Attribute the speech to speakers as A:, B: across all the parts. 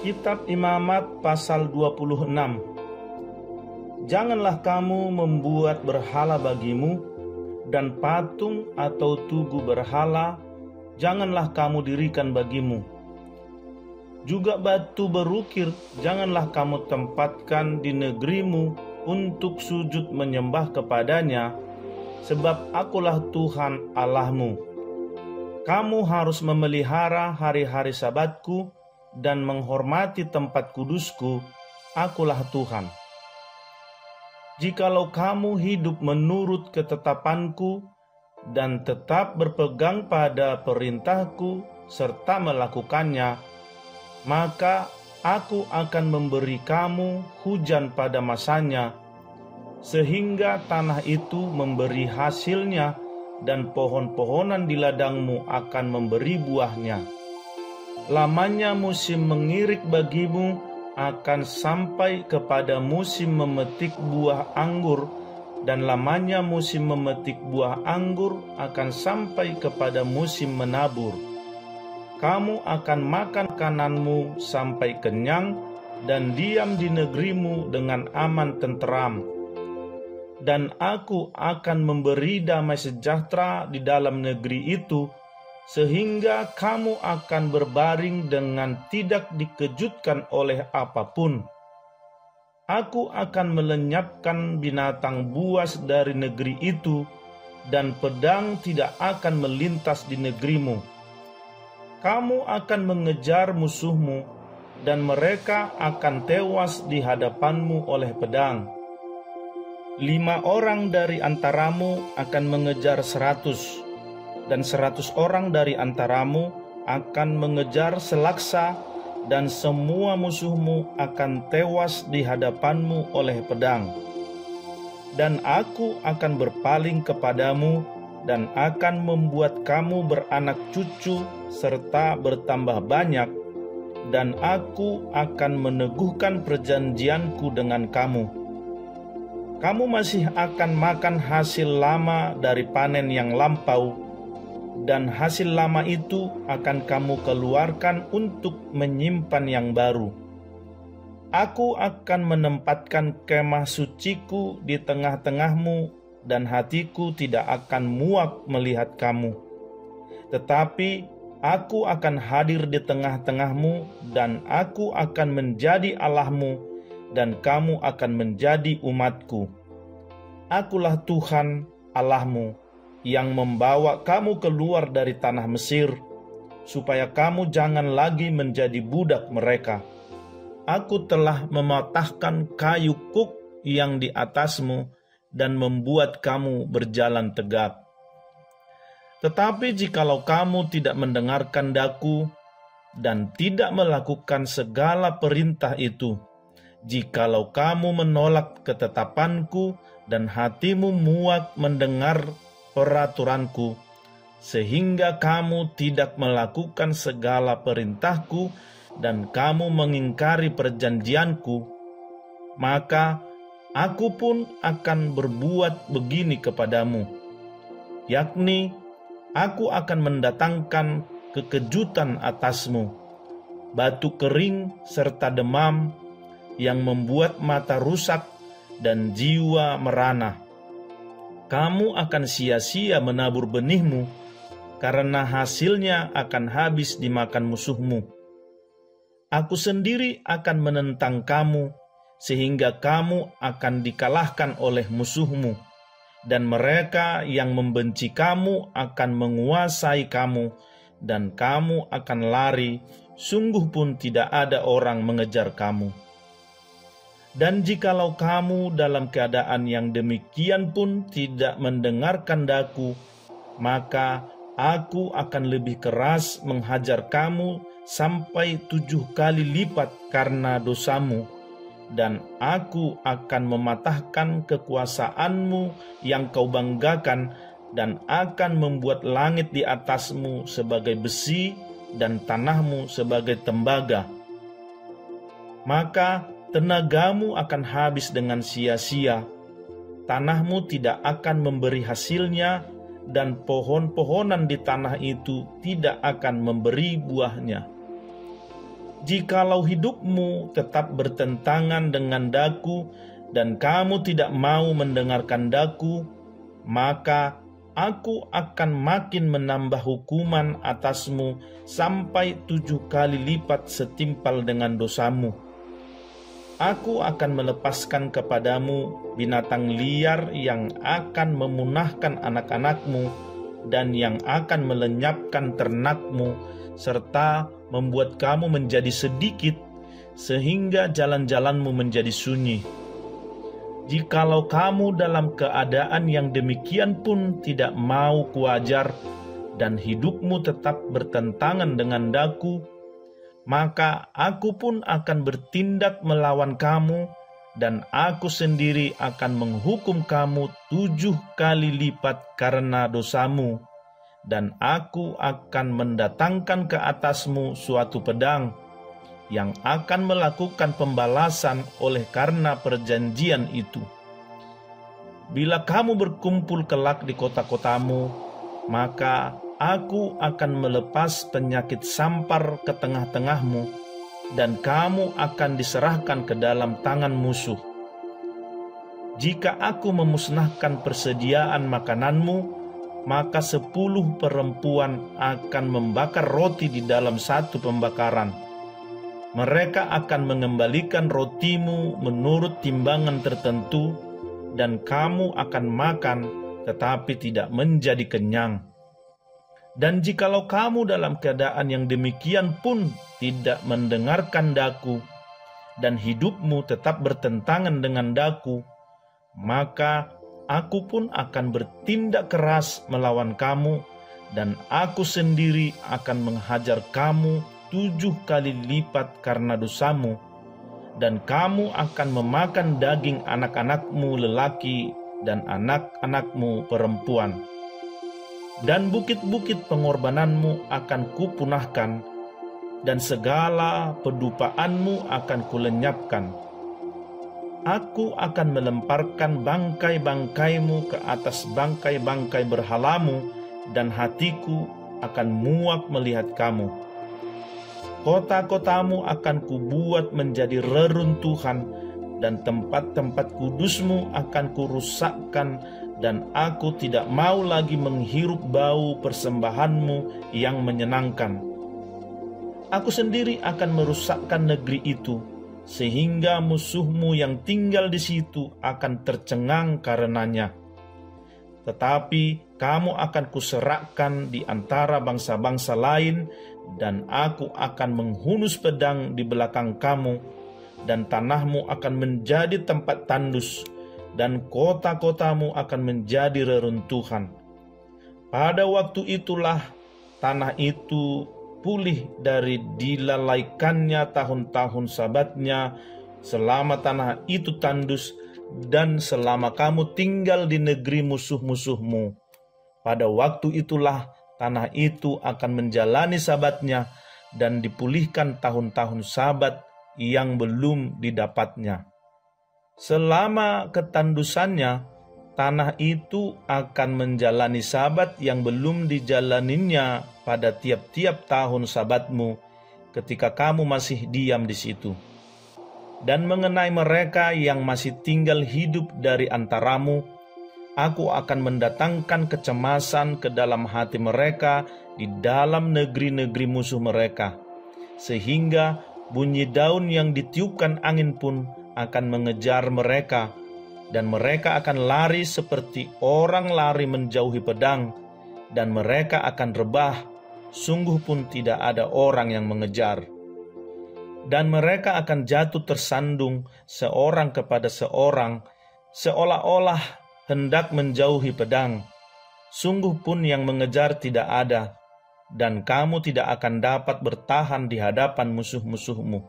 A: Kitab Imamat pasal 26. Janganlah kamu membuat berhala bagimu, dan patung atau tugu berhala janganlah kamu dirikan bagimu. Juga batu berukir janganlah kamu tempatkan di negerimu untuk sujud menyembah kepadanya, sebab akulah Tuhan Allahmu. Kamu harus memelihara hari-hari Sabatku dan menghormati tempat kudusku, akulah Tuhan. Jikalau kamu hidup menurut ketetapanku dan tetap berpegang pada perintahku serta melakukannya, maka aku akan memberi kamu hujan pada masanya, sehingga tanah itu memberi hasilnya dan pohon-pohonan di ladangmu akan memberi buahnya. Lamanya musim mengirik bagimu akan sampai kepada musim memetik buah anggur, dan lamanya musim memetik buah anggur akan sampai kepada musim menabur. Kamu akan makan makananmu sampai kenyang dan diam di negerimu dengan aman tenteram. Dan aku akan memberi damai sejahtera di dalam negeri itu, sehingga kamu akan berbaring dengan tidak dikejutkan oleh apapun. Aku akan melenyapkan binatang buas dari negeri itu, dan pedang tidak akan melintas di negerimu. Kamu akan mengejar musuhmu, dan mereka akan tewas di hadapanmu oleh pedang. 5 orang dari antaramu akan mengejar 100, dan 100 orang dari antaramu akan mengejar selaksa, dan semua musuhmu akan tewas di hadapanmu oleh pedang. Dan aku akan berpaling kepadamu, dan akan membuat kamu beranak cucu serta bertambah banyak, dan aku akan meneguhkan perjanjianku dengan kamu. Kamu masih akan makan hasil lama dari panen yang lampau, dan hasil lama itu akan kamu keluarkan untuk menyimpan yang baru. Aku akan menempatkan kemah suciku di tengah-tengahmu, dan hatiku tidak akan muak melihat kamu. Tetapi aku akan hadir di tengah-tengahmu, dan aku akan menjadi Allahmu, dan kamu akan menjadi umatku. Akulah Tuhan Allahmu, yang membawa kamu keluar dari tanah Mesir, supaya kamu jangan lagi menjadi budak mereka. Aku telah mematahkan kayu kuk yang di atasmu, dan membuat kamu berjalan tegap. Tetapi jikalau kamu tidak mendengarkan daku, dan tidak melakukan segala perintah itu, jikalau kamu menolak ketetapanku, dan hatimu muak mendengar peraturanku, sehingga kamu tidak melakukan segala perintahku dan kamu mengingkari perjanjianku, maka aku pun akan berbuat begini kepadamu, yakni aku akan mendatangkan kekejutan atasmu, batu kering serta demam yang membuat mata rusak dan jiwa merana. Kamu akan sia-sia menabur benihmu, karena hasilnya akan habis dimakan musuhmu. Aku sendiri akan menentang kamu, sehingga kamu akan dikalahkan oleh musuhmu, dan mereka yang membenci kamu akan menguasai kamu, dan kamu akan lari, sungguh pun tidak ada orang mengejar kamu. Dan jikalau kamu dalam keadaan yang demikian pun tidak mendengarkan daku, maka aku akan lebih keras menghajar kamu sampai 7 kali lipat karena dosamu, dan aku akan mematahkan kekuasaanmu yang kau banggakan, dan akan membuat langit di atasmu sebagai besi dan tanahmu sebagai tembaga. Maka tenagamu akan habis dengan sia-sia, tanahmu tidak akan memberi hasilnya, dan pohon-pohonan di tanah itu tidak akan memberi buahnya. Jikalau hidupmu tetap bertentangan dengan daku dan kamu tidak mau mendengarkan daku, maka aku akan makin menambah hukuman atasmu sampai 7 kali lipat setimpal dengan dosamu. Aku akan melepaskan kepadamu binatang liar yang akan memunahkan anak-anakmu dan yang akan melenyapkan ternakmu, serta membuat kamu menjadi sedikit sehingga jalan-jalanmu menjadi sunyi. Jikalau kamu dalam keadaan yang demikian pun tidak mau kuajar dan hidupmu tetap bertentangan dengan daku, maka aku pun akan bertindak melawan kamu dan aku sendiri akan menghukum kamu 7 kali lipat karena dosamu, dan aku akan mendatangkan ke atasmu suatu pedang yang akan melakukan pembalasan oleh karena perjanjian itu. Bila kamu berkumpul kelak di kota-kotamu, maka aku akan melepas penyakit sampar ke tengah-tengahmu, dan kamu akan diserahkan ke dalam tangan musuh. Jika aku memusnahkan persediaan makananmu, maka 10 perempuan akan membakar roti di dalam satu pembakaran. Mereka akan mengembalikan rotimu menurut timbangan tertentu, dan kamu akan makan tetapi tidak menjadi kenyang. Dan jikalau kamu dalam keadaan yang demikian pun tidak mendengarkan daku, dan hidupmu tetap bertentangan dengan daku, maka aku pun akan bertindak keras melawan kamu, dan aku sendiri akan menghajar kamu 7 kali lipat karena dosamu, dan kamu akan memakan daging anak-anakmu lelaki dan anak-anakmu perempuan. Dan bukit-bukit pengorbananmu akan kupunahkan, dan segala pedupaanmu akan kulenyapkan. Aku akan melemparkan bangkai-bangkaimu ke atas bangkai-bangkai berhalamu, dan hatiku akan muak melihat kamu. Kota-kotamu akan kubuat menjadi reruntuhan, dan tempat-tempat kudusmu akan kurusakkan, dan aku tidak mau lagi menghirup bau persembahanmu yang menyenangkan. Aku sendiri akan merusakkan negeri itu, sehingga musuhmu yang tinggal di situ akan tercengang karenanya. Tetapi kamu akan kuserakkan di antara bangsa-bangsa lain, dan aku akan menghunus pedang di belakang kamu, dan tanahmu akan menjadi tempat tandus, dan kota-kotamu akan menjadi reruntuhan. Pada waktu itulah tanah itu pulih dari dilalaikannya tahun-tahun sabatnya, selama tanah itu tandus, dan selama kamu tinggal di negeri musuh-musuhmu. Pada waktu itulah tanah itu akan menjalani sabatnya dan dipulihkan tahun-tahun sabat yang belum didapatnya. Selama ketandusannya, tanah itu akan menjalani sabat yang belum dijalaninya pada tiap-tiap tahun sabatmu ketika kamu masih diam di situ. Dan mengenai mereka yang masih tinggal hidup dari antaramu, aku akan mendatangkan kecemasan ke dalam hati mereka di dalam negeri-negeri musuh mereka, sehingga bunyi daun yang ditiupkan angin pun akan mengejar mereka, dan mereka akan lari seperti orang lari menjauhi pedang, dan mereka akan rebah, sungguh pun tidak ada orang yang mengejar. Dan mereka akan jatuh tersandung seorang kepada seorang, seolah-olah hendak menjauhi pedang. Sungguh pun yang mengejar tidak ada, dan kamu tidak akan dapat bertahan di hadapan musuh-musuhmu.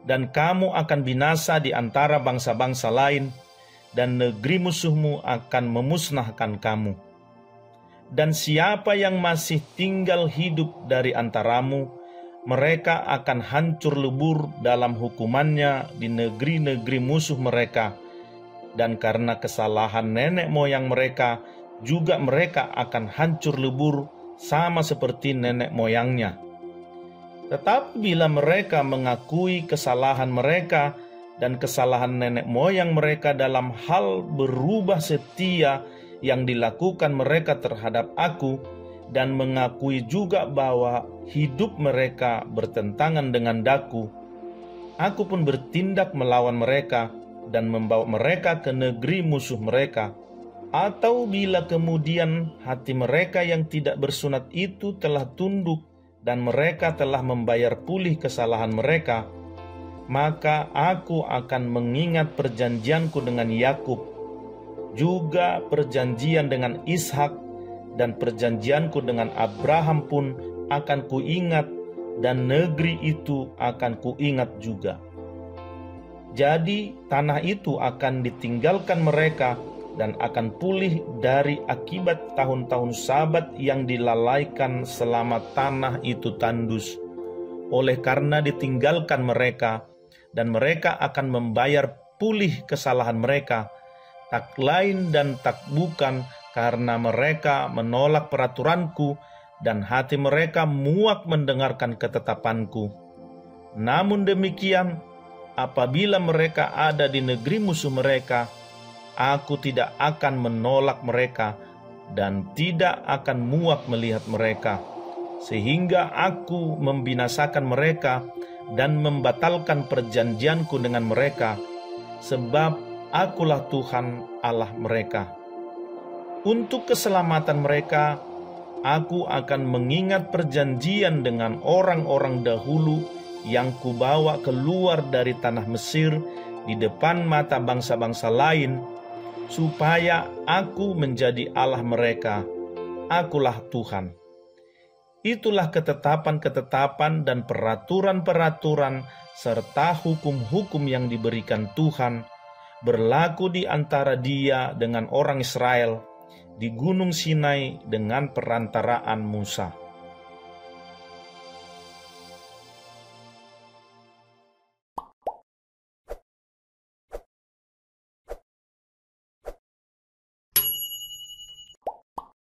A: Dan kamu akan binasa di antara bangsa-bangsa lain, dan negeri musuhmu akan memusnahkan kamu. Dan siapa yang masih tinggal hidup dari antaramu, mereka akan hancur lebur dalam hukumannya di negeri-negeri musuh mereka, dan karena kesalahan nenek moyang mereka, juga mereka akan hancur lebur sama seperti nenek moyangnya. Tetapi bila mereka mengakui kesalahan mereka dan kesalahan nenek moyang mereka dalam hal berubah setia yang dilakukan mereka terhadap aku, dan mengakui juga bahwa hidup mereka bertentangan dengan daku, aku pun bertindak melawan mereka dan membawa mereka ke negeri musuh mereka. Atau bila kemudian hati mereka yang tidak bersunat itu telah tunduk dan mereka telah membayar pulih kesalahan mereka, maka aku akan mengingat perjanjianku dengan Yakub, juga perjanjian dengan Ishak, dan perjanjianku dengan Abraham pun akan kuingat, dan negeri itu akan kuingat juga. Jadi tanah itu akan ditinggalkan mereka dan akan pulih dari akibat tahun-tahun Sabat yang dilalaikan selama tanah itu tandus. Oleh karena ditinggalkan mereka, dan mereka akan membayar pulih kesalahan mereka, tak lain dan tak bukan karena mereka menolak peraturanku dan hati mereka muak mendengarkan ketetapanku. Namun demikian, apabila mereka ada di negeri musuh mereka, aku tidak akan menolak mereka dan tidak akan muak melihat mereka, sehingga aku membinasakan mereka dan membatalkan perjanjianku dengan mereka, sebab akulah Tuhan Allah mereka. Untuk keselamatan mereka, aku akan mengingat perjanjian dengan orang-orang dahulu yang kubawa keluar dari tanah Mesir di depan mata bangsa-bangsa lain, supaya aku menjadi Allah mereka. Akulah Tuhan. Itulah ketetapan-ketetapan dan peraturan-peraturan serta hukum-hukum yang diberikan Tuhan berlaku di antara Dia dengan orang Israel di Gunung Sinai dengan perantaraan Musa.